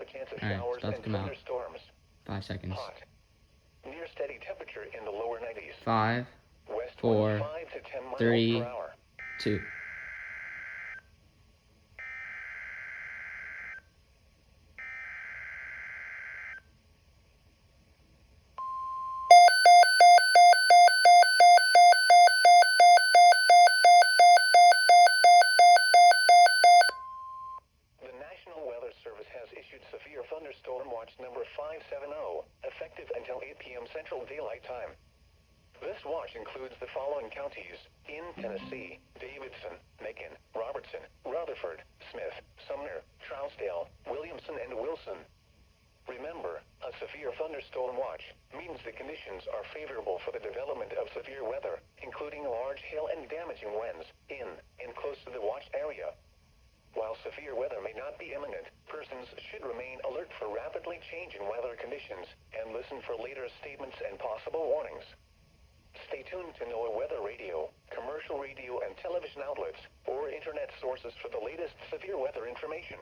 a chance of Alright, showers it's about to and come out. thunderstorms. 5 seconds. Hot. Near steady temperature in the lower 90s. 5, West 4, winds 5 to 10 miles 3, per hour. 2. The National Weather Service has issued severe thunderstorm watch number 570, effective until 8 p.m. Central Daylight Time. This watch includes the following counties in Tennessee: Davidson, Macon, Robertson, Rutherford, Smith, Sumner, Trousdale, Williamson, and Wilson. Remember, a severe thunderstorm watch means the conditions are favorable for the development of severe weather, including large hail and damaging winds in and close to the watch area. While severe weather may not be imminent, persons should remain alert for rapidly changing weather conditions and listen for later statements and possible warnings. Stay tuned to NOAA weather radio, commercial radio and television outlets, or internet sources for the latest severe weather information.